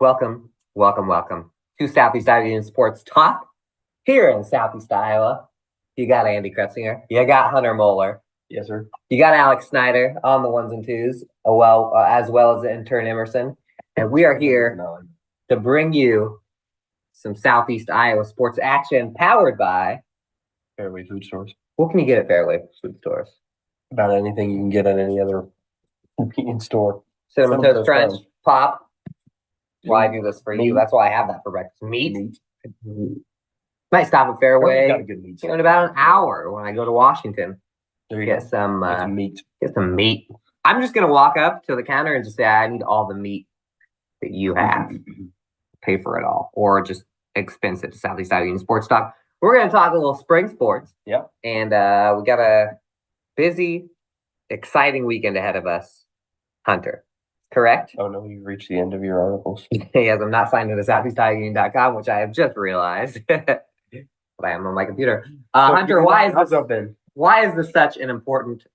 Welcome to Southeast Iowa Union Sports Talk here in Southeast Iowa. You got Andy Kretzinger. You got Hunter Moeller. Yes, sir. You got Alex Snyder on the ones and twos, as well as the intern Emerson. And we are here to bring you some Southeast Iowa sports action powered by Fairway Food Stores. What can you get at Fairway Food Stores? About anything you can get at any other convenience store. Cinnamon Toast Crunch, Pop. Why I do this for you. That's why I have that for breakfast. Meat. Might stop at Fairway in about an hour when I go to Washington. There you get go. some meat. Get some meat. I'm just gonna walk up to the counter and just say I need all the meat that you have. Pay for it all, or just expense it to Southeast Iowa Union Sports Talk. We're gonna talk a little spring sports. Yep. And we got a busy, exciting weekend ahead of us, Hunter. Correct? Oh, no, you've reached the end of your articles. Yes, I'm not signed into SoutheastIowaUnion.com, which I have just realized. But I am on my computer. Hunter, why is this such an important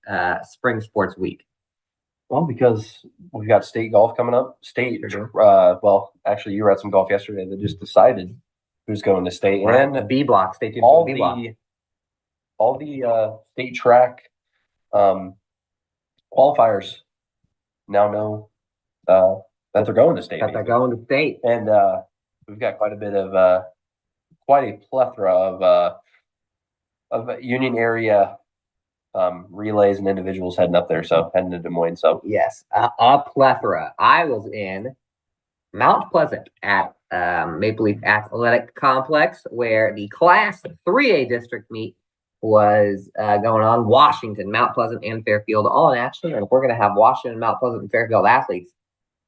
spring sports week? Well, because we've got state golf coming up. Well, actually, you were at some golf yesterday that just decided who's going to state. Right. And B block, stay tuned for the B block. All the state track qualifiers now know that they're going to state. That they're going to state. And we've got quite a plethora of Union area relays and individuals heading up there. So heading to Des Moines. So yes, a plethora. I was in Mount Pleasant at Maple Leaf Athletic Complex, where the Class 3A district meet was going on. Washington, Mount Pleasant, and Fairfield all in action, and we're going to have Washington, Mount Pleasant, and Fairfield athletes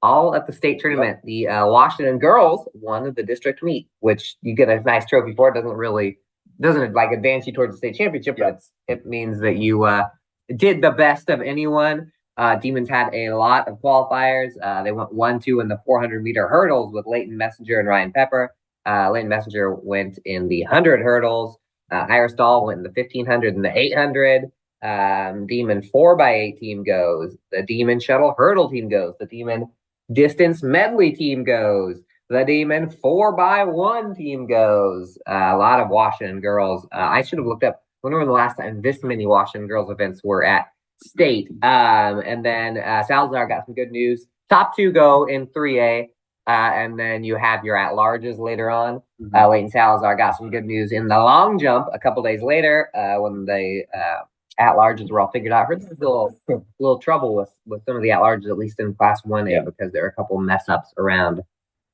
all at the state tournament. Yep. The Washington girls won the district meet, which you get a nice trophy for. It doesn't like advance you towards the state championship, but it means that you did the best of anyone. Demons had a lot of qualifiers. They went 1-2 in the 400-meter hurdles with Leighton Messenger and Ryan Pepper. Leighton Messenger went in the 100 hurdles. Iris Dahl went in the 1500 and the 800. Demon 4x8 team goes. The Demon shuttle hurdle team goes. The Demon distance medley team goes. The Demon 4x1 team goes. A lot of Washington girls. I should have looked up when the last time this many Washington girls events were at state. And then Salazar got some good news. Top two go in 3A. And then you have your at-larges later on. Leighton Salazar got some good news in the long jump a couple days later when the at-larges were all figured out. I heard there's a little trouble with some of the at-larges, at least in Class 1A, because there are a couple mess-ups around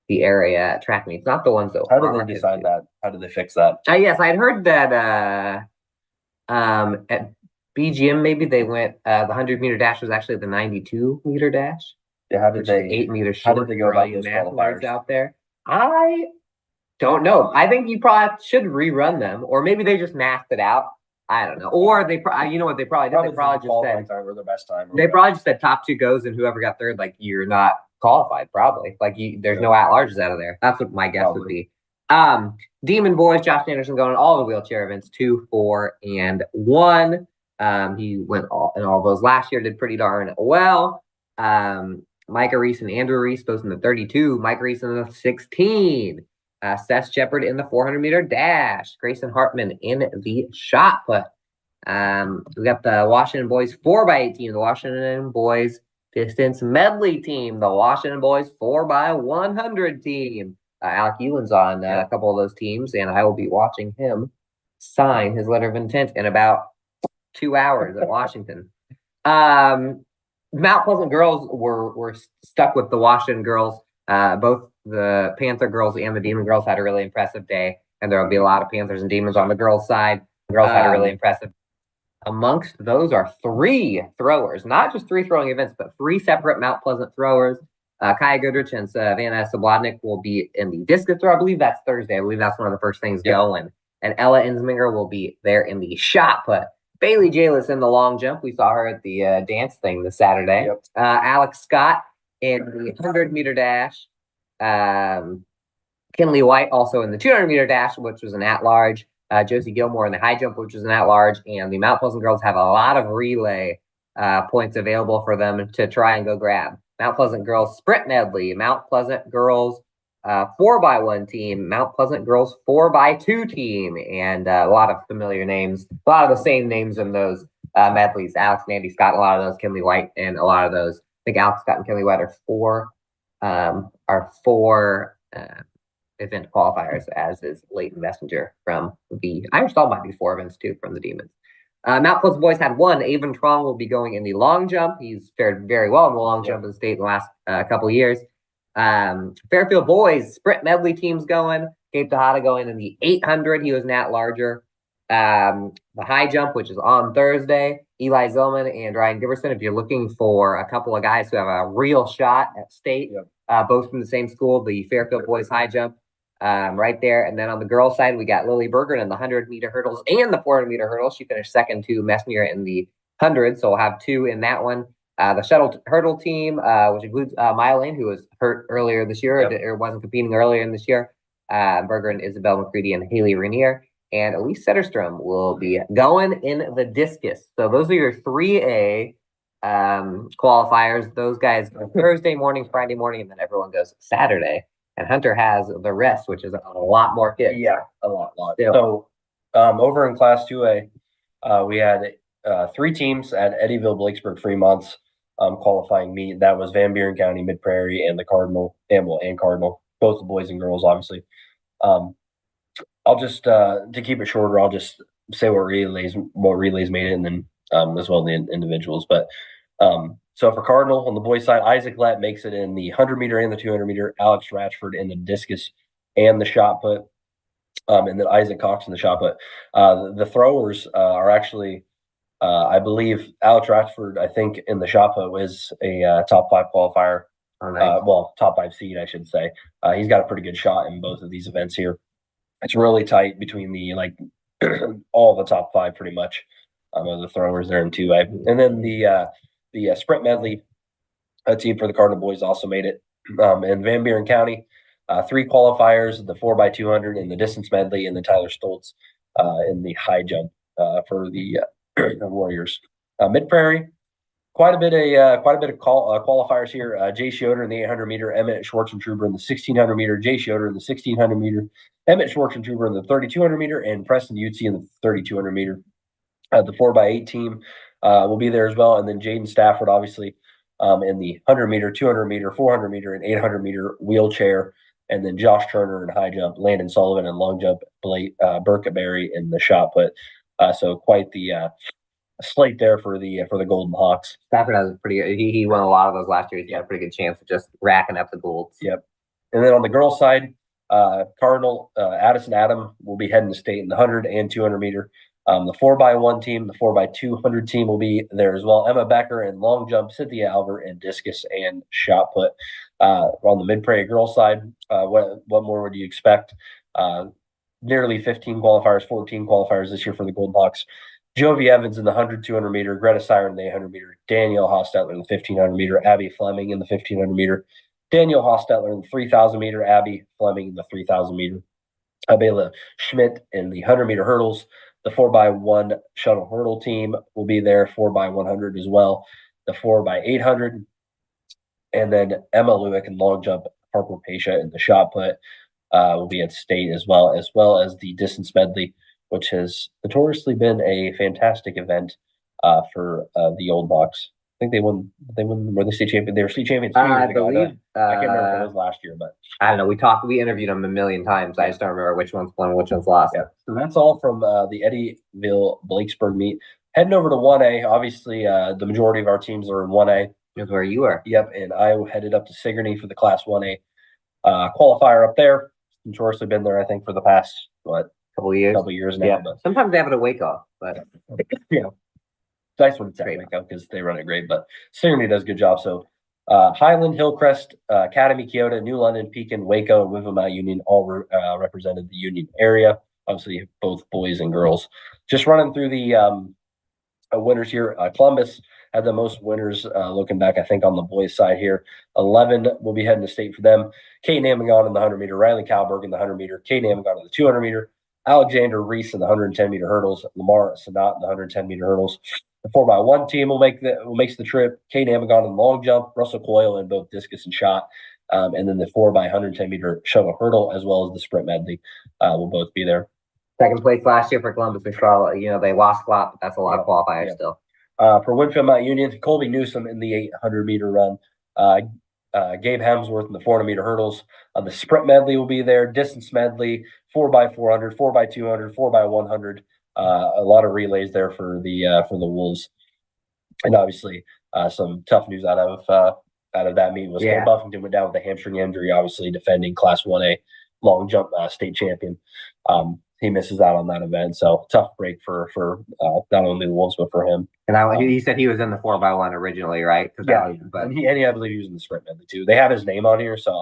the area track meets. Not the ones that. How did they decide that? How did they fix that? Yes, I had heard that at BGM maybe they went the 100-meter dash was actually the 92-meter dash. Yeah, how did they 8 meters short? How did they go about those qualifiers out there? I don't know. I think you probably should rerun them, or maybe they just masked it out. I don't know. Or they, you know what they probably did? They probably just said time or the best time. They probably just said top two goes, and whoever got third, like you're not qualified. Probably like there's no at-larges out of there. That's what my guess would be. Demon boys, Josh Anderson going all the wheelchair events 2, 4, and 1. He went in all those last year. Did pretty darn well. Micah Reese and Andrew Reese both in the 32. Micah Reese in the 16. Seth Shepard in the 400-meter dash. Grayson Hartman in the shot put. We got the Washington boys 4x8 team. The Washington boys distance medley team. The Washington boys 4x100 team. Alec Ewan's on a couple of those teams, and I will be watching him sign his letter of intent in about 2 hours at Washington. Mount Pleasant girls were stuck with the Washington girls. Both the Panther girls and the Demon girls had a really impressive day, and there will be a lot of Panthers and Demons on the girls' side. The girls had a really impressive. Amongst those are 3 throwers, not just 3 throwing events, but 3 separate Mount Pleasant throwers. Kaya Goodrich and Savannah Soblodnik will be in the discus throw. I believe that's Thursday. I believe that's one of the first things going. And Ella Insminger will be there in the shot put. Bailey Jalis in the long jump. We saw her at the dance thing this Saturday. Alex Scott in the 100-meter dash. Kinley White also in the 200-meter dash, which was an at-large. Josie Gilmore in the high jump, which was an at-large. And the Mount Pleasant girls have a lot of relay points available for them to try and go grab. Mount Pleasant girls sprint medley. Mount Pleasant girls 4x1 team, Mount Pleasant girls 4x2 team, and a lot of familiar names, a lot of the same names in those medleys. Alex and Andy Scott, a lot of those, Kinley White, and a lot of those. I think Alex Scott and Kinley White are four event qualifiers, as is Leighton Messenger from the Irish Doll might be 4 events too from the Demons. Mount Pleasant boys had 1. Avon Trong will be going in the long jump. He's fared very well in the long jump in the state in the last couple of years. Fairfield boys sprint medley teams going. Gabe Tejada going in the 800. He was Nat Larger. The high jump, which is on Thursday. Eli Zillman and Ryan Giverson. If you're looking for a couple of guys who have a real shot at state, both from the same school, the Fairfield boys high jump. Right there. And then on the girls' side, we got Lily Berger in the 100-meter hurdles and the 400-meter hurdles. She finished second to Messenger in the 100, so we'll have 2 in that one. The shuttle hurdle team, which includes Mylene, who was hurt earlier this year, or wasn't competing earlier in this year. Berger and Isabel McCready and Haley Rainier. And Elise Setterstrom will be going in the discus. So those are your 3A qualifiers. Those guys go Thursday morning, Friday morning, and then everyone goes Saturday. And Hunter has the rest, which is a lot more kids. Yeah, a lot. So over in Class 2A, we had 3 teams at Eddyville, Blakesburg, Fremont's qualifying meet. That was Van Buren County, Mid Prairie, and the Cardinal, and Cardinal, both the boys and girls, obviously. I'll just to keep it shorter, I'll just say what relays made it, and then as well the individuals. But so for Cardinal on the boys' side, Isaac Lett makes it in the 100-meter and the 200-meter. Alex Ratchford in the discus and the shot put, and then Isaac Cox in the shot put. The throwers are actually, I believe, Alex Ratchford, I think, in the shot put was a top 5 qualifier. Oh, nice. Well, top 5 seed, I should say. He's got a pretty good shot in both of these events here. It's really tight between the all the top 5 pretty much of the throwers there in 2A, and then the sprint medley team for the Cardinal boys also made it. In Van Buren County, 3 qualifiers: the 4x200 in the distance medley, and the Tyler Stoltz in the high jump for the Warriors. Mid Prairie, quite a bit of qualifiers here. Jay Schroeder in the 800-meter, Emmett Schwartzentruber in the 1600-meter, Jay Schroeder in the 1600-meter, Emmett Schwartzentruber in the 3200-meter, and Preston Utsi in the 3200-meter. The 4x8 team will be there as well, and then Jaden Stafford, obviously, in the 100-meter, 200-meter, 400-meter, and 800-meter wheelchair, and then Josh Turner in high jump, Landon Sullivan in long jump, Burkett Berry in the shot put. So quite the slate there for the Golden Hawks. Stafford has a pretty good, he won a lot of those last year. He's got a pretty good chance of just racking up the golds. Yep. And then on the girls' side, Cardinal Addison Adam will be heading to state in the 100 and 200-meter. The 4x1 team, the 4x200 team will be there as well. Emma Becker in long jump, Cynthia Albert in discus and shot put. On the Mid Prairie girls side, what more would you expect? Nearly 15 qualifiers, 14 qualifiers this year for the Golden Hawks. Jovi Evans in the 100, 200-meter, Greta Siren in the 800-meter, Danielle Hostetler in the 1500-meter, Abby Fleming in the 1500-meter, Danielle Hostetler in the 3000-meter, Abby Fleming in the 3000-meter, Abela Schmidt in the 100-meter hurdles. The 4x1 shuttle hurdle team will be there, 4x100 as well. The 4x800, and then Emma Lewick in long jump, Harper Pasha in the shot put will be at state as well as the distance medley, which has notoriously been a fantastic event for the Old Hawks. I think they won. Were they state champion? They were state champions 2 years ago. believe. I can't remember if it was last year, but I don't know. We interviewed them a million times. I just don't remember which one's won, which one's lost. yeah. So that's all from the Eddyville Blakesburg meet. Heading over to 1A. Obviously, the majority of our teams are in 1A. That's where you were. Yep, and I headed up to Sigourney for the Class 1A qualifier up there. Notoriously been there, I think, for the past Couple of years. couple of years now. Yeah. But Sometimes they have it a wake off, but yeah, nice when it's at Waco because they run it great. But Sigourney does a good job. So Highland, Hillcrest, Academy, Kyoto, New London, Pekin, Waco, and Winslow Mount Union all represented the Union area. Obviously, both boys and girls. Just running through the winners here. Columbus had the most winners looking back, I think, on the boys' side here. 11 will be heading to state for them. Kate Namagon in the 100-meter, Riley Kalberg in the 100-meter, Kate Namagon in the 200-meter, Alexander Reese in the 110-meter hurdles, Lamar Sanat in the 110-meter hurdles. The 4x1 team makes the trip. Kate Namagon in long jump, Russell Coyle in both discus and shot, And then the 4x110 meter shuttle hurdle, as well as the sprint medley, will both be there. Second place last year for Columbus and Charlotte. They lost a lot, but that's a lot of qualifiers still. For Winfield Mount Union, Colby Newsom in the 800 meter run. Gabe Hemsworth in the 400 meter hurdles. The sprint medley will be there. Distance medley, 4x400, 4x200, 4x100. A lot of relays there for the Wolves. And obviously, some tough news out of that meet was Cole Buffington went down with a hamstring injury. Obviously, defending Class 1A long jump state champion. He misses out on that event, so tough break for not only the Wolves but for him. And he said he was in the 4x1 originally, right? But I believe he was in the sprint medley too. They have his name on here, so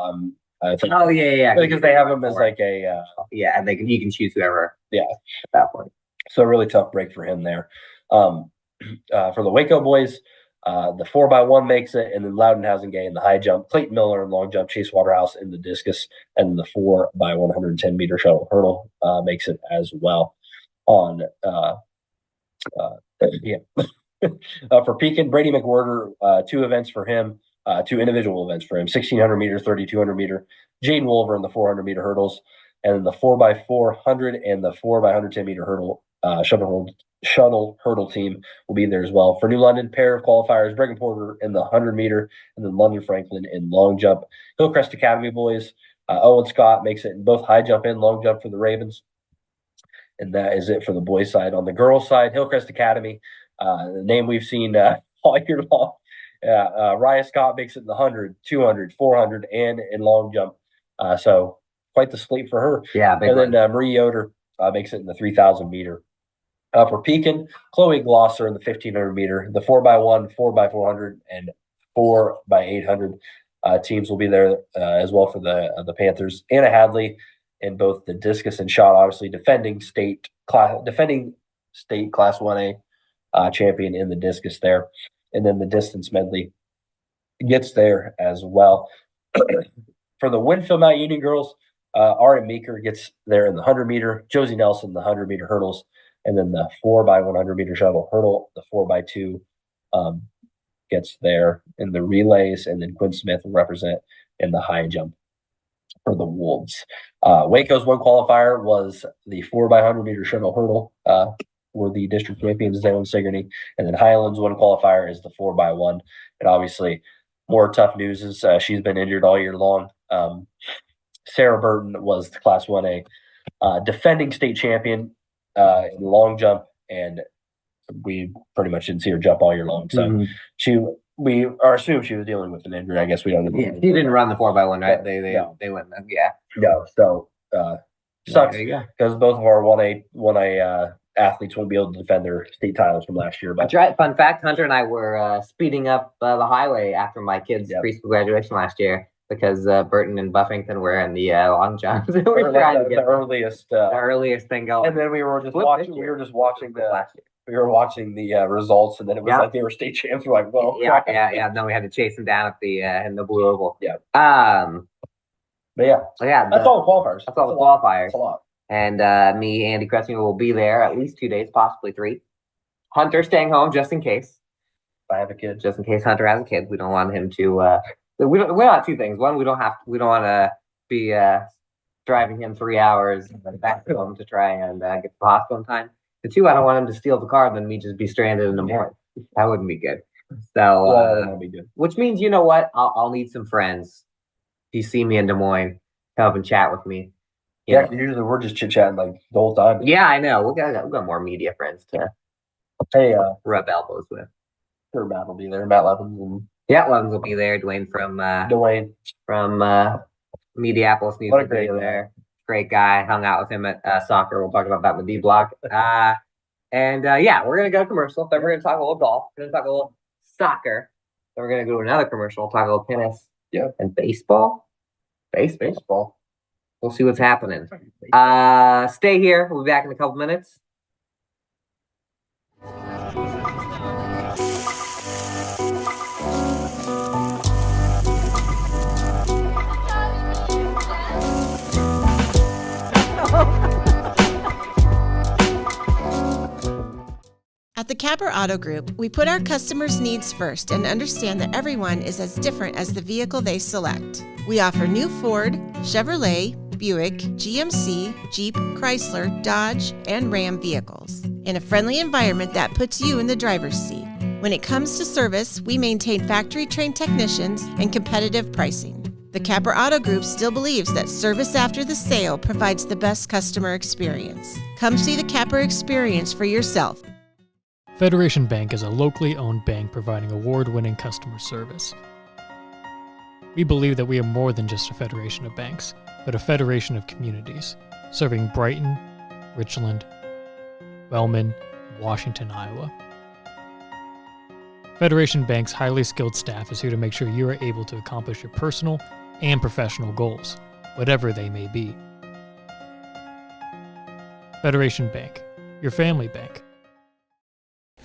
I think. Oh yeah, because they have him as like a and you can choose whoever. Yeah, at that point. So a really tough break for him there. For the Waco boys, the 4x1 makes it, and then Loudenhausen-Gay in the high jump, Clayton Miller in long jump, Chase Waterhouse in the discus, and the 4x110 meter shuttle hurdle makes it as well. For Pekin, Brady McWhorter, 2 events for him, 2 individual events for him: 1600 meter, 3200 meter. Jaden Wolver in the 400 meter hurdles, and then the 4x400 and the 4x110 meter hurdle shuttle hurdle team will be there as well. For New London, pair of qualifiers: Brigham Porter in the 100 meter, and then London Franklin in long jump. Hillcrest Academy boys, Owen Scott makes it in both high jump and long jump for the Ravens. And that is it for the boys' side. On the girls' side, Hillcrest Academy, the name we've seen all year long. Raya Scott makes it in the 100, 200, 400, and in long jump. So quite the slate for her. Yeah, and then Marie Yoder makes it in the 3,000 meter. For Pekin, Chloe Glosser in the 1,500 meter, the 4x1, 4x400, and 4x800 teams will be there as well for the Panthers. Anna Hadley in both the discus and shot, obviously defending state class 1A champion in the discus there, and then the distance medley gets there as well. For the Winfield Mount Union girls, Ari Meeker gets there in the 100 meter, Josie Nelson the 100 meter hurdles. And then the 4x100 meter shuttle hurdle, the 4x2 gets there in the relays, and then Quinn Smith will represent in the high jump for the Wolves. Waco's one qualifier was the 4x100 meter shuttle hurdle, were the district champions, Zaylen Sigourney, and then Highlands one qualifier is the 4x1. And obviously, more tough news is she's been injured all year long. Sarah Burton was the Class 1A defending state champion in long jump, and we pretty much didn't see her jump all year long. So we are assuming she was dealing with an injury. I guess we don't know. Yeah, she didn't run the 4x1, right? They went. Yeah. No. So sucks because both of our 1A athletes won't be able to defend their state titles from last year. But that's right. Fun fact: Hunter and I were speeding up the highway after my kids' preschool graduation last year, because Burton and Buffington were in the long jumps. We were trying to get the earliest thing going. And then we were just watching the results, and then it was like they were state champs. We're like, well, yeah. Then we had to chase them down at the in the Blue Oval. Yeah. But that's all the qualifiers. That's all the qualifiers. That's a lot. And me, Andy Kressinger, will be there at least 2 days, possibly 3. Hunter staying home just in case. If I have a kid, just in case Hunter has a kid, we don't want him to. We don't want 2 things. One, we don't want to be driving him 3 hours back home to try and get to the hospital in time. And 2, I don't want him to steal the car and then me just be stranded in the morning. That wouldn't be good. So, that'd be good. Which means, you know what? I'll need some friends. If you see me in Des Moines, come up and chat with me. Yeah, usually we're just chit chatting like the whole time. Yeah, I know. We got more media friends to rub elbows with. Sure, Matt will be there. Matt Levins and Levins will be there. Dwayne from Mediapolis needs to be there. Great guy. Hung out with him at soccer. We'll talk about that in the D block. We're gonna go commercial. Then we're gonna talk a little golf. We're gonna talk a little soccer. Then we're gonna go to another commercial. Talk a little tennis. Yeah. And baseball. Baseball. We'll see what's happening. Stay here. We'll be back in a couple minutes. At the Capper Auto Group, we put our customers' needs first and understand that everyone is as different as the vehicle they select. We offer new Ford, Chevrolet, Buick, GMC, Jeep, Chrysler, Dodge, and Ram vehicles in a friendly environment that puts you in the driver's seat. When it comes to service, we maintain factory-trained technicians and competitive pricing. The Capper Auto Group still believes that service after the sale provides the best customer experience. Come see the Capper experience for yourself. Federation Bank is a locally owned bank providing award-winning customer service. We believe that we are more than just a federation of banks, but a federation of communities, serving Brighton, Richland, Wellman, and Washington, Iowa. Federation Bank's highly skilled staff is here to make sure you are able to accomplish your personal and professional goals, whatever they may be. Federation Bank, your family bank.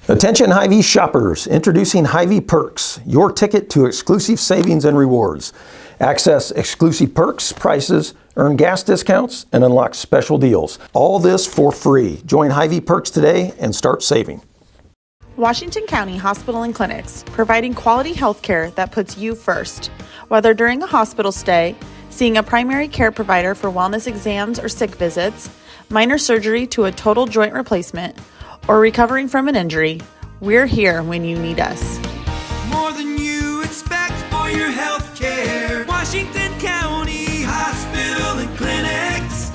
Attention Hy-Vee shoppers, introducing Hy-Vee Perks, your ticket to exclusive savings and rewards. Access exclusive perks, prices, earn gas discounts, and unlock special deals. All this for free. Join Hy-Vee Perks today and start saving. Washington County Hospital and Clinics, providing quality health care that puts you first. Whether during a hospital stay, seeing a primary care provider for wellness exams or sick visits, minor surgery to a total joint replacement, or recovering from an injury, we're here when you need us. More than you expect for your health care. Washington County Hospital and Clinics.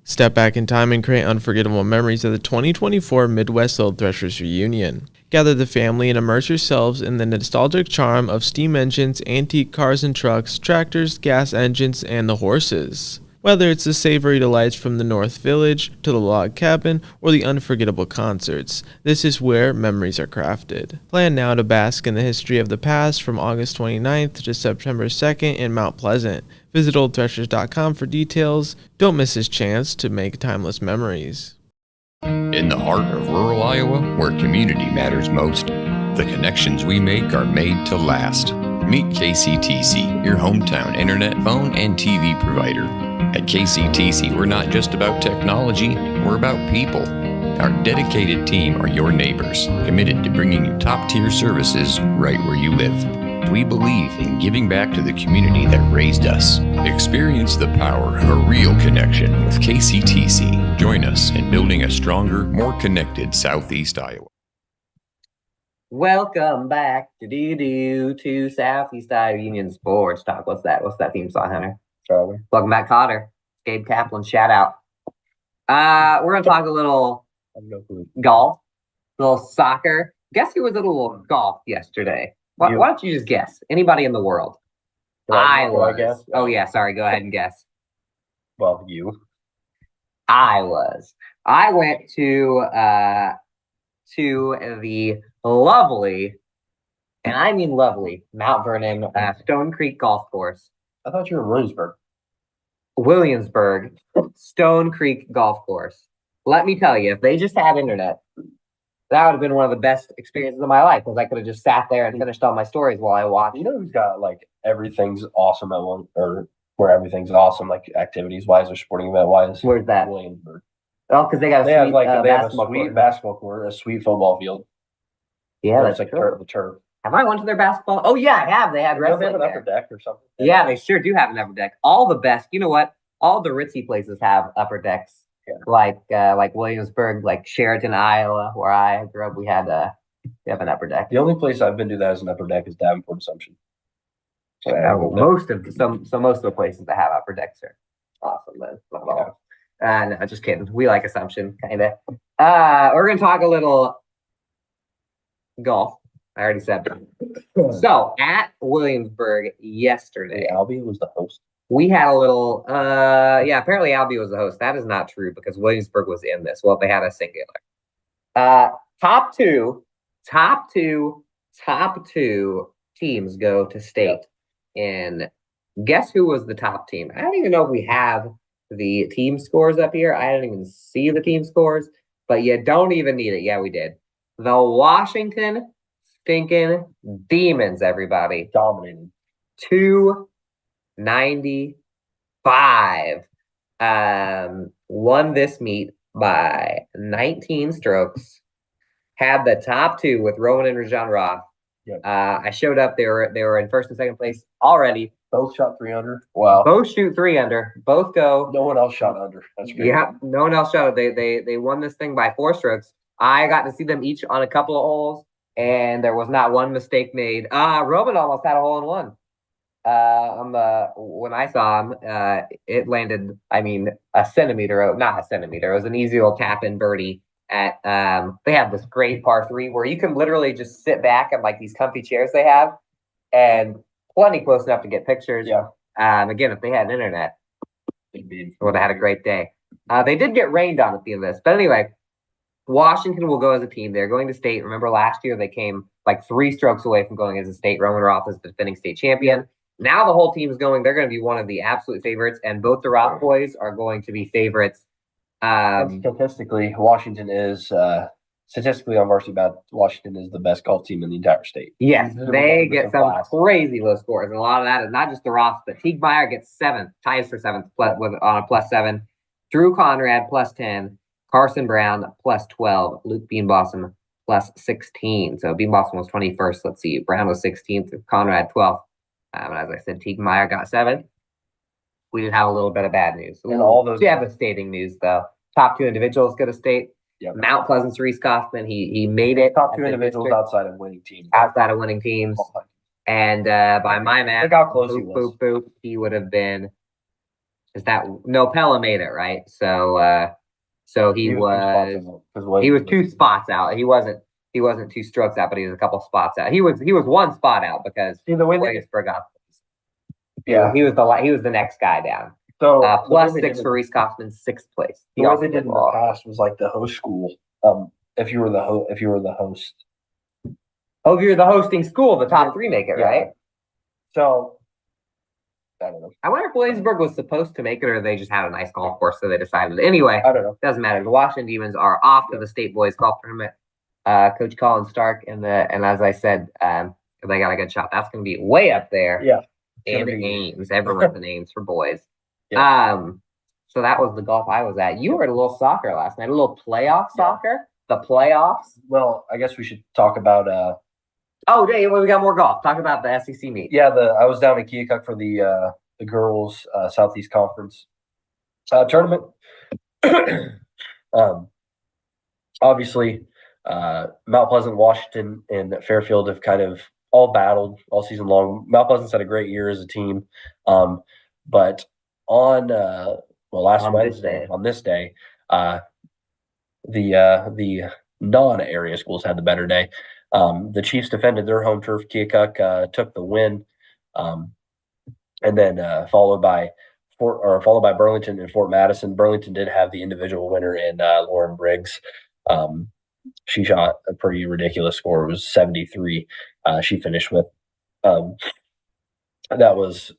Step back in time and create unforgettable memories of the 2024 Midwest Old Threshers reunion. Gather the family and immerse yourselves in the nostalgic charm of steam engines, antique cars and trucks, tractors, gas engines, and the horses. Whether it's the savory delights from the North Village, to the log cabin, or the unforgettable concerts, this is where memories are crafted. Plan now to bask in the history of the past from August 29th to September 2nd in Mount Pleasant. Visit oldthreshers.com for details. Don't miss this chance to make timeless memories. In the heart of rural Iowa, where community matters most, the connections we make are made to last. Meet KCTC, your hometown internet, phone, and TV provider. At KCTC, we're not just about technology, we're about people. Our dedicated team are your neighbors, committed to bringing you top-tier services right where you live. We believe in giving back to the community that raised us. Experience the power of a real connection with KCTC. Join us in building a stronger, more connected Southeast Iowa. Welcome back to Southeast Iowa Union Sports Talk. What's that? What's that theme song, Hunter? Charlie. Welcome back, Cotter. Gabe Kaplan, shout out. We're gonna talk a little golf, a little soccer. Guess who was at a little golf yesterday? Why don't you just guess? Anybody in the world? I was. Guess? Oh yeah, sorry. Go ahead and guess. Well, you. I was. I went to the lovely, and I mean lovely, Mount Vernon Stone Creek Golf Course. I thought you were in Williamsburg, Stone Creek Golf Course. Let me tell you, if they just had internet, that would have been one of the best experiences of my life, because I could have just sat there and finished all my stories while I watched. You know who's got like everything's awesome at one, or where everything's awesome, like activities wise or sporting event wise? Where's that? Williamsburg. Oh, because they got They have a basketball sweet court. basketball court, a sweet football field. Yeah, It's that's like true. the turf. Have I went to their basketball? Oh yeah, I have. They had Don't they wrestling have an upper there. deck or something? Yeah, they sure do have an upper deck. All the best. You know what? All the ritzy places have upper decks. Yeah. Like Williamsburg, like Sheraton, Iowa, where I grew up. We have an upper deck. The only place I've been to that has an upper deck is Davenport Assumption. Most of the places that have upper decks are awesome. Then not all. No, just kidding. We like Assumption, kind of. We're gonna talk a little golf. I already said that. So at Williamsburg yesterday, Albie was the host. we had a little. Apparently Albie was the host. That is not true because Williamsburg was in this. Well, they had a singular. Top two teams go to state. And guess who was the top team? I don't even know if we have the team scores up here. I don't even see the team scores, but you don't even need it. Yeah, we did. The Washington stinking Demons, everybody. Dominated. 295. Won this meet by 19 strokes. had the top two with Rowan and Rajon Roth. Yep. I showed up. They were in first and second place already. Both shot 3 under. Wow. Both shoot 3 under. Both go. No one else shot under. That's great. Yeah, no one else shot it. They won this thing by 4 strokes. I got to see them each on a couple of holes, and there was not one mistake made. Roman almost had a hole in one. When I saw him, it landed, a centimeter, not a centimeter. It was an easy little tap in birdie at, they have this great par 3 where you can literally just sit back in like these comfy chairs they have and plenty close enough to get pictures. Yeah. Again, if they had internet, would have had a great day. They did get rained on at the end of this, but anyway, Washington will go as a team. They're going to state. Remember last year they came like 3 strokes away from going as a state. Roman Roth is the defending state champion. Now the whole team is going. They're going to be one of the absolute favorites, and both the Roth boys are going to be favorites. Statistically, Washington is statistically on varsity bat. Washington is the best golf team in the entire state. Yes, they get some class. crazy low scores, and a lot of that is not just the Roths, but Teague Meyer gets 7th, ties for 7th on a +7. Drew Conrad +10, Carson Brown +12, Luke Beanbossom +16. So Beanbossom was 21st. Let's see, Brown was 16th, Conrad 12th. And as I said, Teague Meyer got 7th. We did have a little bit of bad news. And all those devastating news, though. Top 2 individuals go to state. Yep. Mount Pleasant's Reese Kaufman, he made it. top at 2 the individuals district, outside of winning teams. outside of winning teams. And by my math, Look how close he boop, was. boop, boop, he would have been. No, Pella made it, right? So he was 2 spots out. He wasn't 2 strokes out, but he was a couple spots out. He was 1 spot out because See, the way they, Williamsburg got. yeah. He was the next guy down. So +6 for Reese Kaufman, 6th place. The way they did in the past was like the host school. If you were the host. Oh, if you're the hosting school, the top 3 make it, Yeah. right? So I don't know. I wonder if Williamsburg was supposed to make it, or they just had a nice golf course, so they decided. Anyway, I don't know. doesn't matter. The Washington Demons are off to the state boys golf tournament. Coach Colin Stark and as I said, they got a good shot. That's going to be way up there. Yeah. In Ames, everyone's in Ames for boys. Yeah. So that was the golf I was at. You were at a little soccer last night, a little playoff soccer. The playoffs. Well, I guess we should talk about. Oh, yeah, well, we got more golf. Talk about the SEC meet. Yeah, I was down in Keokuk for the girls Southeast Conference tournament. Obviously, Mount Pleasant, Washington, and Fairfield have kind of all battled all season long. Mount Pleasant's had a great year as a team, but on this day, the non-area schools had the better day. The Chiefs defended their home turf. Keokuk took the win, and then followed by Burlington and Fort Madison. Burlington did have the individual winner in Lauren Briggs. She shot a pretty ridiculous score. It was 73. She finished with. That was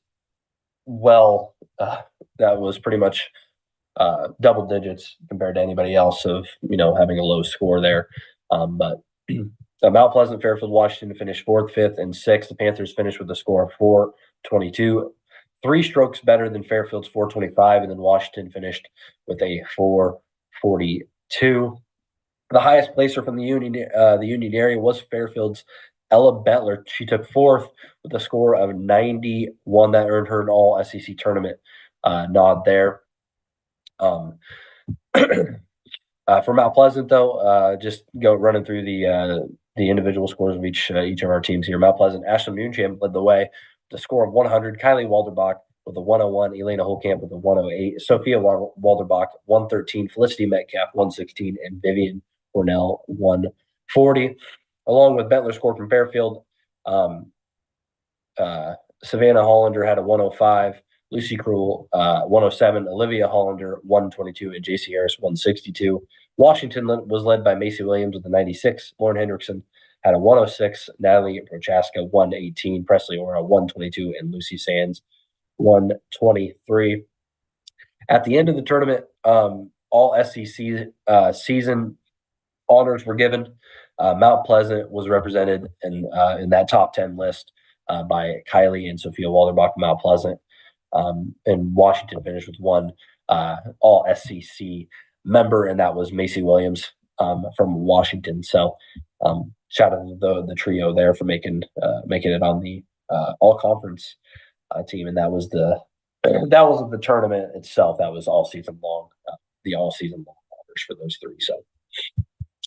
pretty much double digits compared to anybody else of having a low score there. But Mount Pleasant, Fairfield, Washington finished 4th, 5th, and 6th. The Panthers finished with a score of 422, 3 strokes better than Fairfield's 425, and then Washington finished with a 442. The highest placer from the Union area was Fairfield's Ella Bettler. She took 4th with a score of 91. That earned her an all SEC tournament nod there. For Mount Pleasant, though, just go running through the individual scores of each of our teams here. Mount Pleasant, Ashley Moonsham led the way with a score of 100. Kylie Walderbach with a 101. Elena Holkamp with a 108. Sophia Walderbach 113. Felicity Metcalf 116, and Vivian Cornell 140. Along with Bentler's score from Fairfield, Savannah Hollander had a 105. Lucy Cruel, 107, Olivia Hollander, 122, and JC Harris, 162. Washington was led by Macy Williams with a 96. Lauren Hendrickson had a 106. Natalie Prochaska, 118. Presley Ora, 122, and Lucy Sands, 123. At the end of the tournament, all SEC season honors were given. Mount Pleasant was represented in that top 10 list by Kylie and Sophia Walderbach from Mount Pleasant. And Washington finished with one all SEC member, and that was Macy Williams. from Washington. So shout out to the trio there for making it on the all conference team, and that was the tournament itself. That was all season long, the all season long honors for those three. So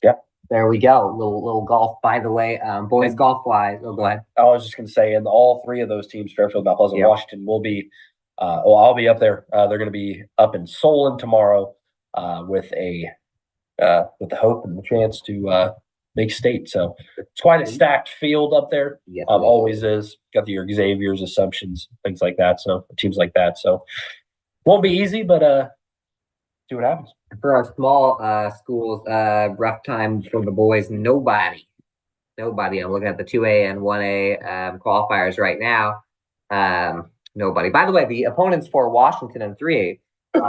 yeah. There we go. Little golf, by the way. Boys golf wise. Oh, go ahead. I was just going to say, and all three of those teams, Fairfield, Mount Pleasant, Yep. Washington, will be. I'll be up there. They're going to be up in Solon tomorrow with the hope and the chance to make state. So it's quite a stacked field up there. Yes, Always is. Got your Xavier's, Assumptions, things like that. So teams like that. So won't be easy, but see what happens. For our small schools, rough time for the boys. Nobody. I'm looking at the 2A and 1A qualifiers right now. Nobody. By the way, the opponents for Washington and 3A, a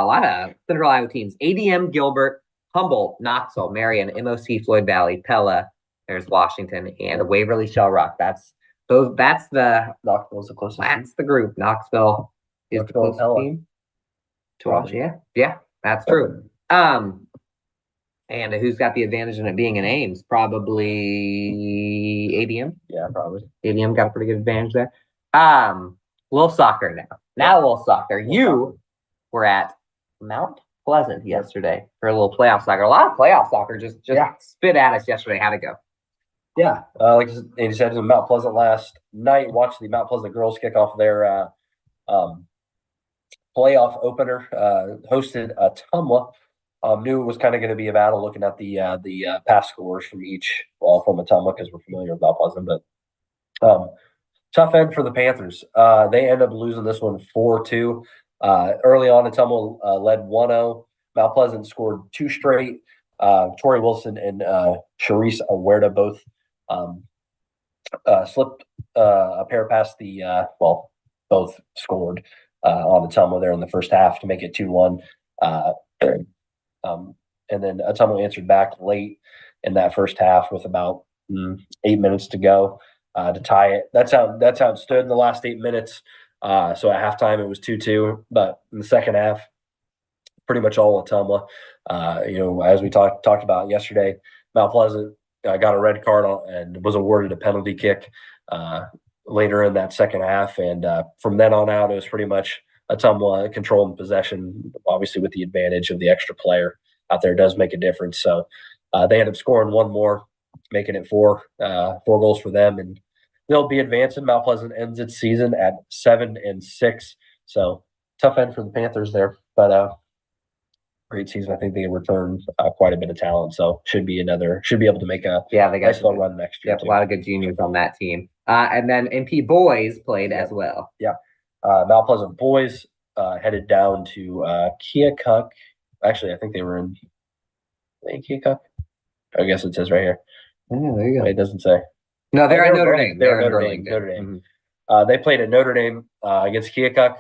lot of Central Iowa teams: ADM, Gilbert, Humboldt, Knoxville, Marion, MOC, Floyd Valley, Pella. There's Washington and Waverly Shell Rock. That's the Knoxville's the closest. That's the group. Knoxville is the closest Pella. team to Washington. Yeah, that's true. And who's got the advantage in it being in Ames? Probably ADM. Yeah, probably. ADM got a pretty good advantage there. Little soccer now. Now little soccer. You were at Mount Pleasant yesterday for a little playoff soccer. A lot of playoff soccer just spit at us yesterday. How'd it go? Yeah, like Andy said, it was in Mount Pleasant last night. Watched the Mount Pleasant girls kick off their playoff opener. Hosted Ottumwa. Knew it was kind of going to be a battle looking at the pass scores from each, well, from Ottumwa because we're familiar with Mount Pleasant, but tough end for the Panthers. They end up losing this one 4-2. Early on, Ottumwa led 1-0. Mount Pleasant scored 2 straight. Tori Wilson and Charisse Awerda both slipped a pair past the both scored on Ottumwa there in the first half to make it 2-1. And then Ottumwa answered back late in that first half with about 8 minutes to go to tie it. That's how it stood in the last 8 minutes. So at halftime it was 2-2, but in the second half, pretty much all Ottumwa. As we talked about yesterday, Mount Pleasant got a red card and was awarded a penalty kick later in that second half, and from then on out, it was pretty much Ottumwa controlling possession. Obviously, with the advantage of the extra player out there, does make a difference. So they ended up scoring one more, making it 4 goals for them, and they'll be advancing. Mount Pleasant ends its season at 7-6. So tough end for the Panthers there, but great season. I think they returned quite a bit of talent, so should be able to make a they got nice little run next year. Yep, a lot of good juniors on that team. And then MP boys played as well. Yeah, Mount Pleasant boys headed down to Keokuk. Actually, I think they were in Keokuk. I guess it says right here. Yeah, there you go. It doesn't say. No, they're at Notre Dame. They're at Notre Dame. Mm-hmm. They played at Notre Dame against Keokuk.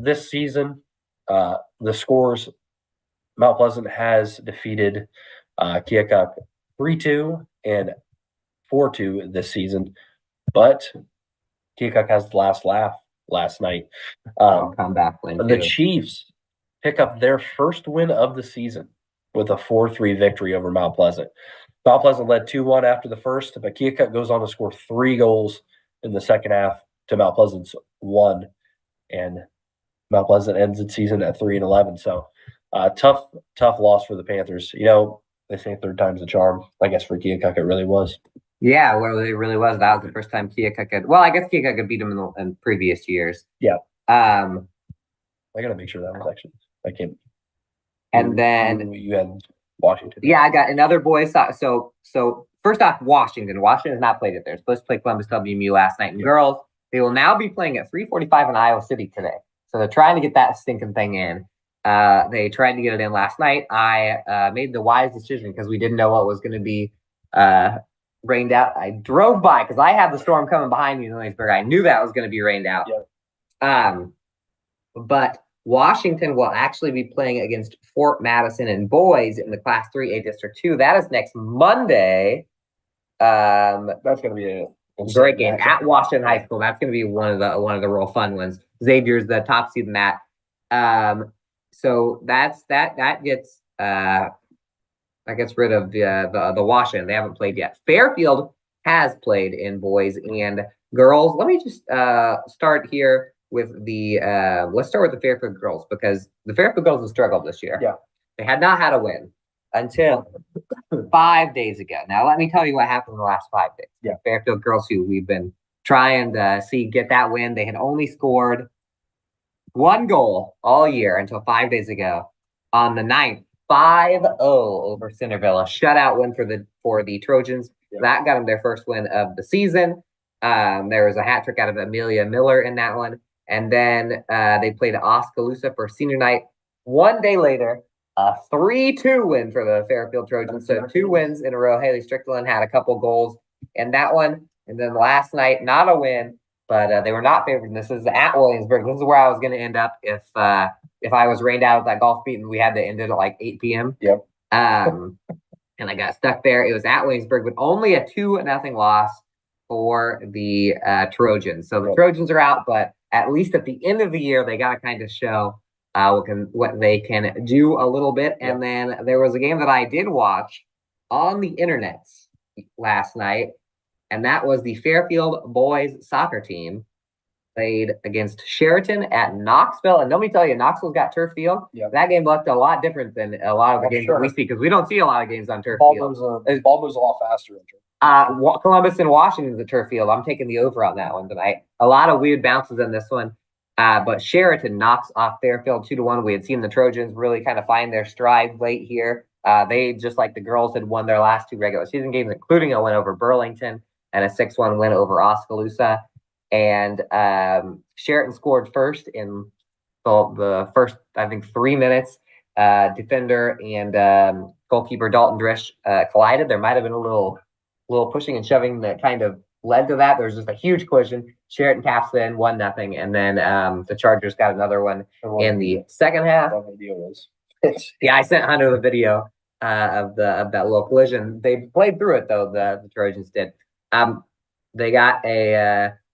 This season, the scores, Mount Pleasant has defeated Keokuk 3-2 and 4-2 this season, but Keokuk has the last laugh last night. Comeback win. The Chiefs pick up their first win of the season with a 4-3 victory over Mount Pleasant. Mount Pleasant led 2-1 after the first, but Keokuk goes on to score 3 goals in the second half to Mount Pleasant's 1, and Mount Pleasant ends its season at 3-11. So tough loss for the Panthers. They say third time's a charm. I guess for Keokuk it really was. Yeah, well, it really was. That was the first time Keokuk had. Well, I guess Keokuk had beat them in previous years. Yeah. I gotta make sure that was actually. I can't. And then you had Washington. Yeah, I got another boys. So first off, Washington. Washington has not played it. They're supposed to play Columbus WMU last night. And girls, they will now be playing at 3:45 in Iowa City today. So they're trying to get that stinking thing in. They tried to get it in last night. I made the wise decision because we didn't know what was going to be rained out. I drove by because I had the storm coming behind me in Williamsburg. I knew that was going to be rained out. Yep. But Washington will actually be playing against Fort Madison and boys in the Class 3A District 2. That is next Monday. That's going to be a great game at Washington High School. That's going to be one of the real fun ones. Xavier's the top seed in that. So that gets That gets rid of the Washington. They haven't played yet. Fairfield has played in boys and girls. Let me just start here with the let's start with the Fairfield girls, because the Fairfield girls have struggled this year. Yeah. They had not had a win until 5 days ago. Now let me tell you what happened in the last 5 days. Yeah. Fairfield girls, who we've been trying to see get that win, they had only scored one goal all year until 5 days ago. On the 9th, 5-0 over Centerville, a shutout win for the Trojans. Yeah. That got them their first win of the season. There was a hat trick out of Amelia Miller in that one. And then they played Oskaloosa for senior night. 1 day later, a 3-2 win for the Fairfield Trojans. So 2 wins in a row. Haley Strickland had a couple goals in that one. And then last night, not a win, but they were not favored. And this is at Williamsburg. This is where I was going to end up if I was rained out at that golf beat and we had to end it at like 8 p.m. Yep. And I got stuck there. It was at Williamsburg, but only a 2-0 loss for the Trojans. So the Trojans are out, but at least at the end of the year, they got to kind of show what they can do a little bit. And then there was a game that I did watch on the internet last night, and that was the Fairfield boys soccer team played against Sheraton at Knoxville. And let me tell you, Knoxville's got turf field. Yep. That game looked a lot different than a lot of the games that we see, because we don't see a lot of games on turf Ball field. moves a lot faster. Columbus and Washington's a turf field. I'm taking the over on that one tonight. A lot of weird bounces in this one. But Sheraton knocks off Fairfield 2-1. We had seen the Trojans really kind of find their stride late here. They, just like the girls, had won their last 2 regular season games, including a win over Burlington and a 6-1 win over Oskaloosa. And Sheraton scored first in the first, I think, 3 minutes. Defender and goalkeeper Dalton Drish collided. There might have been a little pushing and shoving that kind of led to that. There was just a huge collision. Sheraton taps in 1-0, and then the Chargers got another one in the second half. Yeah, I sent Hunter the video of that little collision. They played through it though. The Trojans did. They got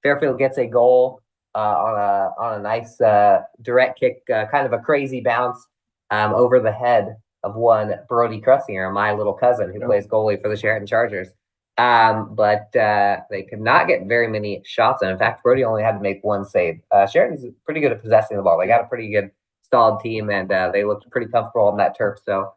Fairfield gets a goal on a nice direct kick, kind of a crazy bounce over the head of one Brody Crussinger, my little cousin, who plays goalie for the Sheraton Chargers. But they could not get very many shots. And in fact, Brody only had to make 1 save. Sheraton's pretty good at possessing the ball. They got a pretty good, solid team, and they looked pretty comfortable on that turf. So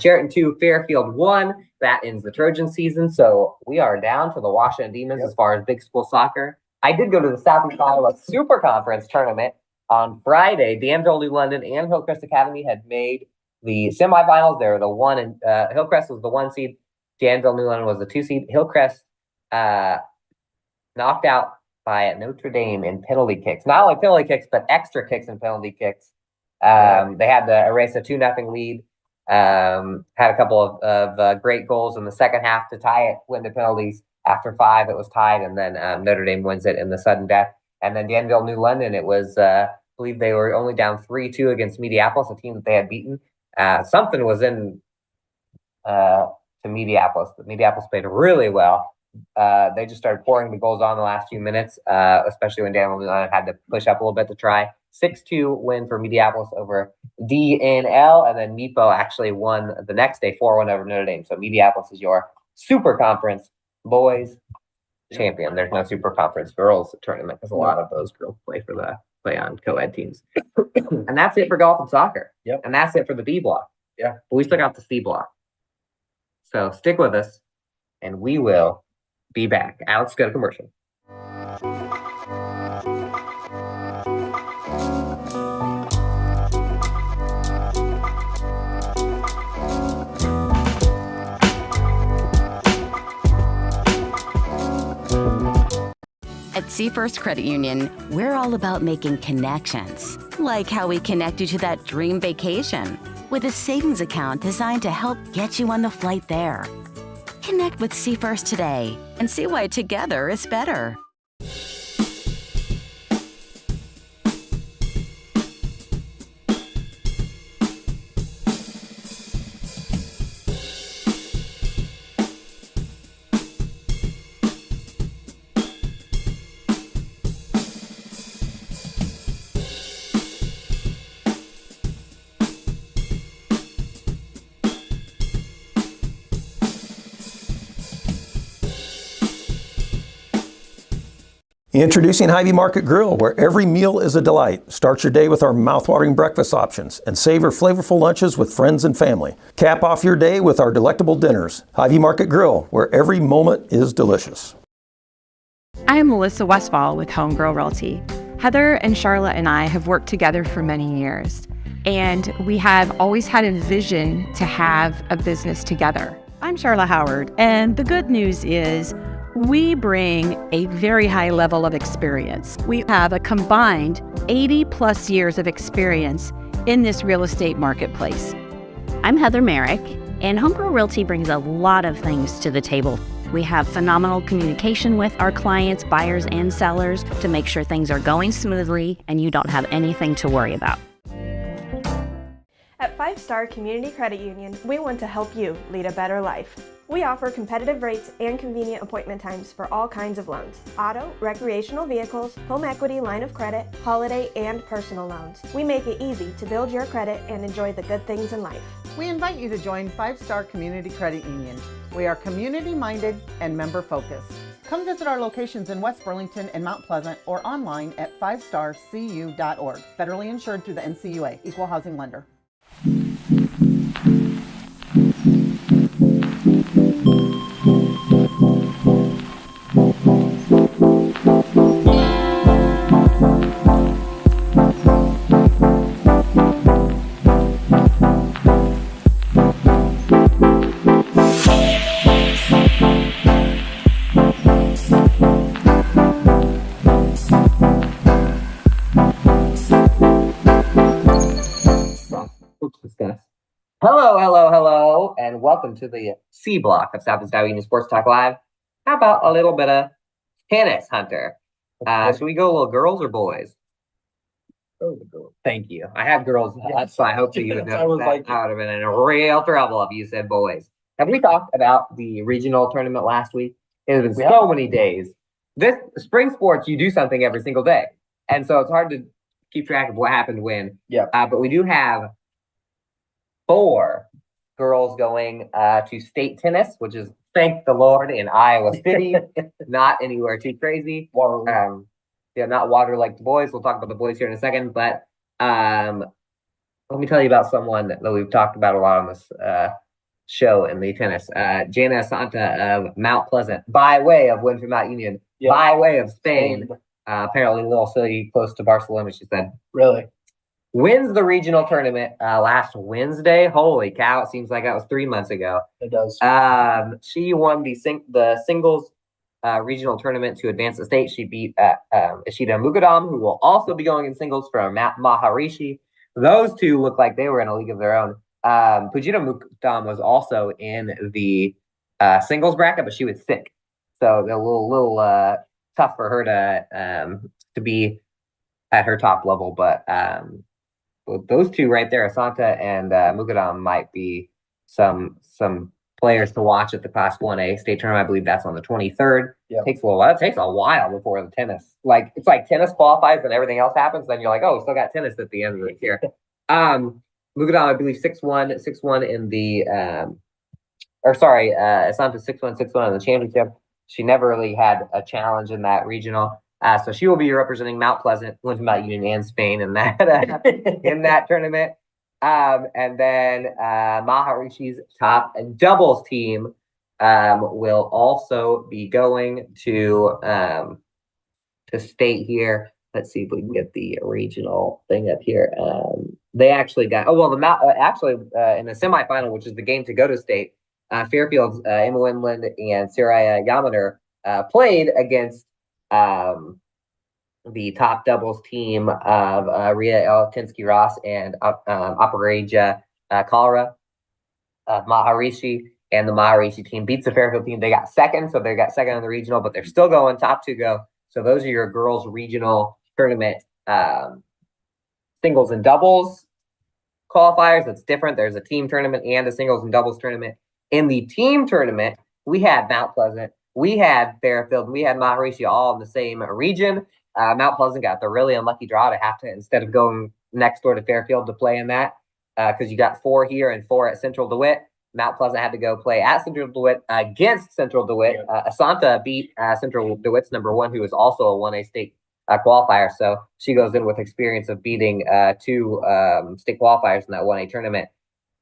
Sheraton 2, Fairfield 1. That ends the Trojan season. So we are down to the Washington Demons as far as big school soccer. I did go to the Southeast Iowa Super Conference tournament on Friday. Danville, New London, and Hillcrest Academy had made the semifinals. They were the 1, and Hillcrest was the 1 seed. Danville, New London was the 2 seed. Hillcrest knocked out by Notre Dame in penalty kicks. Not only penalty kicks, but extra kicks and penalty kicks. They had to erase a 2-0 lead. Had a couple of great goals in the second half to tie it, win the penalties. After 5, it was tied, and then Notre Dame wins it in the sudden death. And then Danville, New London, it was, I believe they were only down 3-2 against Mediapolis, a team that they had beaten. Something was in to Mediapolis. Mediapolis played really well. They just started pouring the goals on the last few minutes, especially when Danville, New London had to push up a little bit to try. 6-2 win for Mediapolis over DNL, and then Meepo actually won the next day, 4-1 over Notre Dame. So Mediapolis is your Super Conference boys champion. There's no Super Conference girls tournament because a lot of those girls play on co-ed teams. And that's it for golf and soccer. Yep. And that's it for the B block. Yeah. But we still got the C block. So stick with us, and we will be back. Alex, go to commercial. At Seafirst Credit Union, we're all about making connections, like how we connect you to that dream vacation with a savings account designed to help get you on the flight there. Connect with Seafirst today and see why together is better. Introducing Hy-Vee Market Grill, where every meal is a delight. Start your day with our mouthwatering breakfast options and savor flavorful lunches with friends and family. Cap off your day with our delectable dinners. Hy-Vee Market Grill, where every moment is delicious. I am Melissa Westfall with Homegirl Realty. Heather and Charlotte and I have worked together for many years, and we have always had a vision to have a business together. I'm Charlotte Howard, and the good news is we bring a very high level of experience. We have a combined 80 plus years of experience in this real estate marketplace. I'm Heather Merrick, and Homegirl Realty brings a lot of things to the table. We have phenomenal communication with our clients, buyers and sellers, to make sure things are going smoothly and you don't have anything to worry about. At 5 Star Community Credit Union, we want to help you lead a better life. We offer competitive rates and convenient appointment times for all kinds of loans: auto, recreational vehicles, home equity line of credit, holiday, and personal loans. We make it easy to build your credit and enjoy the good things in life. We invite you to join 5 Star Community Credit Union. We are community-minded and member-focused. Come visit our locations in West Burlington and Mount Pleasant or online at 5starcu.org. Federally insured through the NCUA, Equal Housing Lender. Hello, and welcome to the C block of Southeast Iowa Union Sports Talk Live. How about a little bit of tennis, Hunter? Should we go little girls or boys? Thank you. I have girls, so I hope that you would know. I would have been in real trouble if you said boys. Have we talked about the regional tournament last week? It has been so many days. This spring sports, you do something every single day, and so it's hard to keep track of what happened when. Yeah. But we do have 4 girls going to state tennis, which is, thank the Lord, in Iowa City, not anywhere too crazy. Not water like the boys. We'll talk about the boys here in a second, but let me tell you about someone that we've talked about a lot on this show in the tennis. Jana Santa of Mount Pleasant, by way of win from Mount Union, by way of Spain. Apparently a little city close to Barcelona, she said. Really? Wins the regional tournament last Wednesday. Holy cow, it seems like that was 3 months ago. It does. She won the singles regional tournament to advance the state. She beat Ishida Mugadam, who will also be going in singles from Maharishi. Those two look like they were in a league of their own. Fujita Mugadam was also in the singles bracket, but she was sick. So a little tough for her to be at her top level, but those two right there, Asanta and Mugadam, might be some players to watch at the Class 1A state tournament. I believe that's on the 23rd. Yeah. Takes a little while. It takes a while before the tennis. Like, it's like tennis qualifies and everything else happens. Then you're like, oh, we still got tennis at the end of the year. Mugadam, I believe 6-1 in the Asanta 6-1 in the championship. She never really had a challenge in that regional. So she will be representing Mount Pleasant, went to Mount Union and Spain in that in that tournament. And then Maharishi's top doubles team will also be going to state here. Let's see if we can get the regional thing up here. They actually got in the semifinal, which is the game to go to state. Fairfield's Emma Wendland and Siraya Yamaner played against the top doubles team of Ria Eltinsky-Ross and Aparaja Kalra Maharishi. And the Maharishi team beats the Fairfield team. They got second, so they got second in the regional, but they're still going. Top 2 go. So those are your girls' regional tournament singles and doubles qualifiers. That's different. There's a team tournament and a singles and doubles tournament. In the team tournament, we had Mount Pleasant, we had Fairfield, we had Maharishi all in the same region. Mount Pleasant got the really unlucky draw to have to, instead of going next door to Fairfield, to play in that, because you got 4 here and 4 at Central DeWitt. Mount Pleasant had to go play at Central DeWitt against Central DeWitt. Asanta beat Central DeWitt's number 1, who is also a 1A state qualifier. So she goes in with experience of beating 2 state qualifiers in that 1A tournament.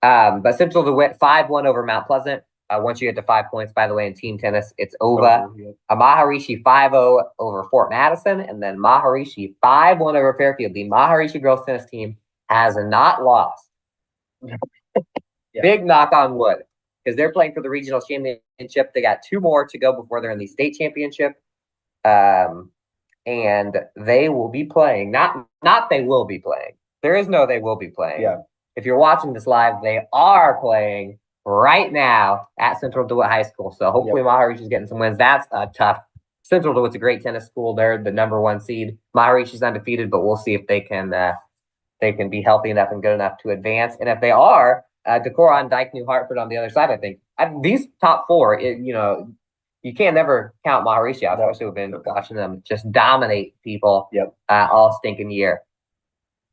But Central DeWitt 5-1 over Mount Pleasant. Once you get to 5 points, by the way, in team tennis, it's over. Maharishi 5-0 over Fort Madison, and then Maharishi 5-1 over Fairfield. The Maharishi girls tennis team has not lost. Big knock on wood, because they're playing for the regional championship. They got 2 more to go before they're in the state championship. And they will be playing, not they will be playing. There is no they will be playing. Yeah. If you're watching this live, they are playing right now at Central DeWitt High School. So hopefully Maharishi's getting some wins. That's tough. Central DeWitt's a great tennis school. They're the number 1 seed. Maharishi's undefeated, but we'll see if they can be healthy enough and good enough to advance. And if they are, Decoron, Dyke, New Hartford on the other side, I think. These top 4, you can't never count Maharishi out. Especially we've been watching them just dominate people all stinking year.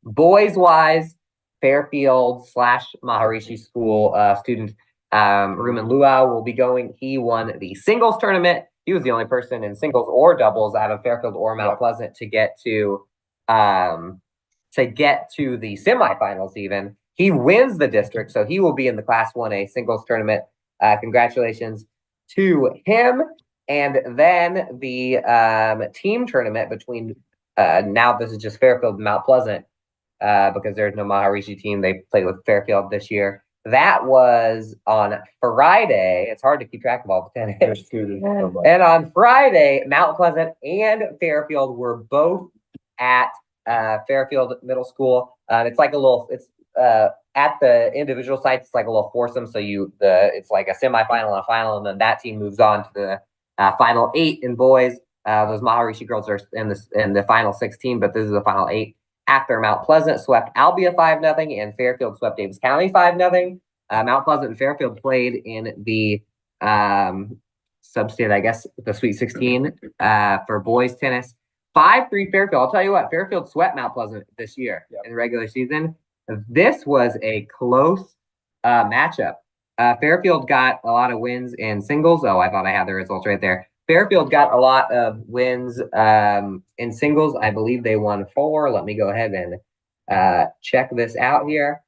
Boys-wise, Fairfield / Maharishi school student Ruben Luau will be going. He won the singles tournament. He was the only person in singles or doubles out of Fairfield or Mount Pleasant to get to the semifinals even. He wins the district, so he will be in the Class 1A singles tournament. Congratulations to him. And then the team tournament between now this is just Fairfield and Mount Pleasant because there's no Maharishi team. They played with Fairfield this year. That was on Friday. It's hard to keep track of all the tennis. And on Friday, Mount Pleasant and Fairfield were both at Fairfield Middle School. It's like a little. It's at the individual sites. It's like a little foursome. So it's like a semifinal and a final, and then that team moves on to the final 8 in boys. Those Maharishi girls are in the final 16, but this is the final 8. After Mount Pleasant swept Albia 5-0 and Fairfield swept Davis County 5-0. Mount Pleasant and Fairfield played in the sub-state, I guess, the Sweet 16 for boys tennis. 5-3 Fairfield. I'll tell you what, Fairfield swept Mount Pleasant this year in the regular season. This was a close matchup. Fairfield got a lot of wins in singles. Oh, I thought I had the results right there. Fairfield got a lot of wins in singles. I believe they won 4. Let me go ahead and check this out here.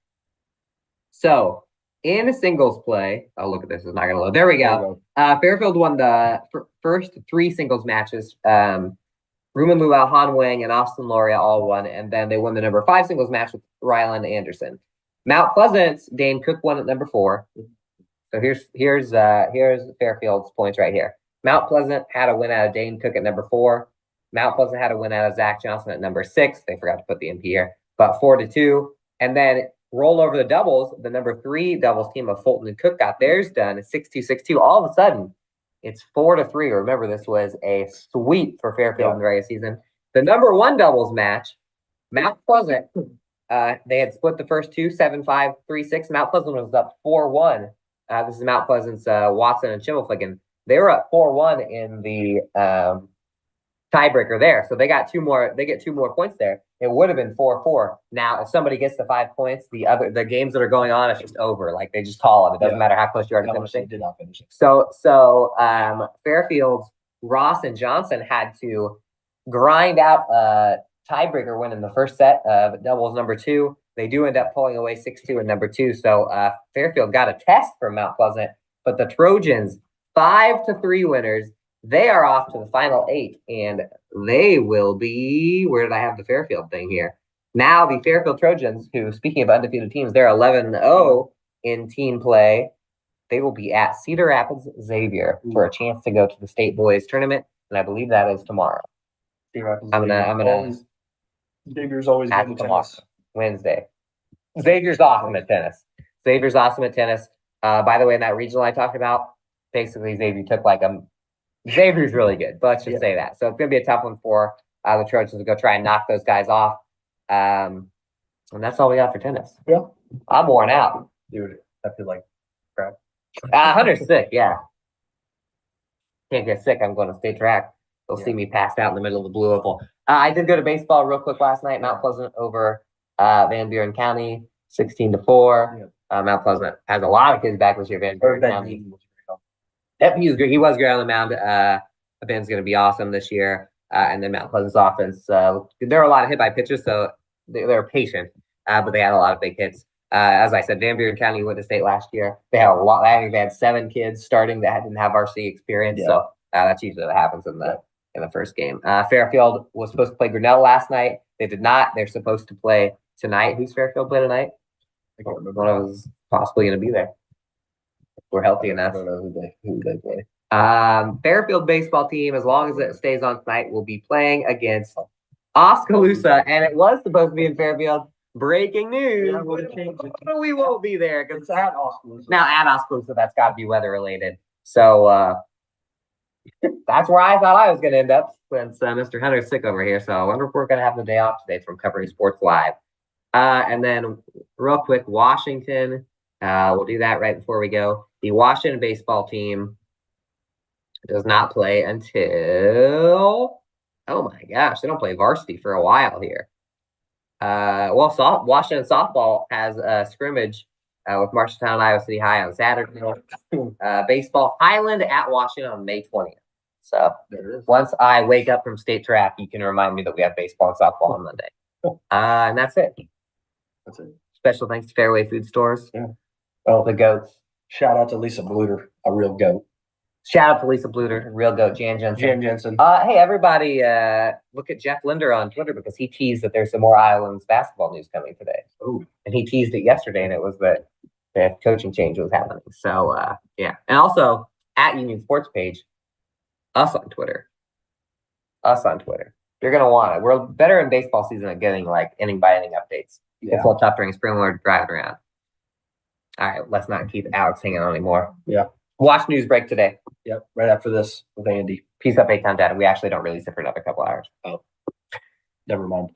So in singles play, oh, look at this. It's not going to load. There we go. Fairfield won the first 3 singles matches. Ruben Luau, Han Wang, and Austin Loria all won. And then they won the number 5 singles match with Ryland Anderson. Mount Pleasant's Dane Cook won at number 4. So here's Fairfield's points right here. Mount Pleasant had a win out of Dane Cook at number 4. Mount Pleasant had a win out of Zach Johnson at number 6. They forgot to put the MP here, but 4-2. And then roll over the doubles. The number 3 doubles team of Fulton and Cook got theirs done 6-2, 6-2. All of a sudden, it's 4-3. Remember, this was a sweep for Fairfield in the regular season. The number 1 doubles match, Mount Pleasant. They had split the first 2, 7-5, 3-6. Mount Pleasant was up 4-1. This is Mount Pleasant's Watson and Schimmelflicken. They were up 4-1 in the tiebreaker there. So they got 2 more. They get 2 more points there. It would have been 4-4. Now, if somebody gets the 5 points, the games that are going on, it's just over. Like they just call it. It doesn't matter how close you are to finishing. Did not finish it. So Fairfield's Ross and Johnson had to grind out a tiebreaker win in the first set of doubles number 2. They do end up pulling away 6-2 in number 2. So Fairfield got a test from Mount Pleasant, but the Trojans 5-3 winners. They are off to the final 8, and they will be. Where did I have the Fairfield thing here? Now the Fairfield Trojans, who, speaking of undefeated teams, they're 11-0 in team play. They will be at Cedar Rapids Xavier for a chance to go to the state boys tournament, and I believe that is tomorrow. I'm gonna. Xavier's always good at tennis. Wednesday. Xavier's awesome at tennis. By the way, in that regional I talked about, basically Xavier took Xavier's really good, but let's just say that. So it's going to be a tough one for the Trojans to go try and knock those guys off. And that's all we got for tennis. Yeah. I'm worn out. Dude, I feel like crap. Hunter's sick, yeah. Can't get sick. I'm going to state track. They'll see me passed out in the middle of the Blue Oval. I did go to baseball real quick last night. Mount Pleasant over Van Buren County. 16-4. Mount Pleasant has a lot of kids back this year. Van Buren County. Yep, he was great. He was great on the mound. Ben's going to be awesome this year. And then Mount Pleasant's offense. There are a lot of hit by pitchers, so they're patient, but they had a lot of big hits. As I said, Van Buren County went to state last year. They had a lot. I think they had 7 kids starting that didn't have varsity experience. Yeah. So that's usually what happens in the first game. Fairfield was supposed to play Grinnell last night. They did not. They're supposed to play tonight. Who's Fairfield play tonight? I can't remember. One of us is possibly going to be there. We're healthy enough. I don't know who they play. Fairfield baseball team, as long as it stays on tonight, will be playing against Oskaloosa, and it was supposed to be in Fairfield. Breaking news: we won't be there because it's at Oskaloosa. Now at Oskaloosa, that's got to be weather related. So that's where I thought I was going to end up since Mr. Hunter's sick over here. So I wonder if we're going to have the day off today from covering sports live. And then real quick, Washington. We'll do that right before we go. The Washington baseball team does not play until, oh my gosh, they don't play varsity for a while here. Washington softball has a scrimmage with Marshalltown, Iowa City High on Saturday. Baseball, Highland at Washington on May 20th. So once I wake up from state track, you can remind me that we have baseball and softball on Monday. And that's it. That's it. Special thanks to Fairway Food Stores. Yeah. Oh, the goats. Shout out to Lisa Bluter, a real goat. Shout out to Lisa Bluter, real goat, Jan Jensen. Jan Jensen. Hey, everybody, look at Jeff Linder on Twitter because he teased that there's some more Islands basketball news coming today. Ooh. And he teased it yesterday, and it was that the coaching change was happening. So, yeah. And also, at Union Sports Page, us on Twitter. You're going to want it. We're better in baseball season at getting, like, inning-by-inning updates. Yeah. It's a little tough during spring when we're driving around. All right, let's not keep Alex hanging on anymore. Yeah. Watch news break today. Yep. Right after this with Andy. Peace up, A-Town Data. We actually don't release it for another couple hours. Oh, never mind.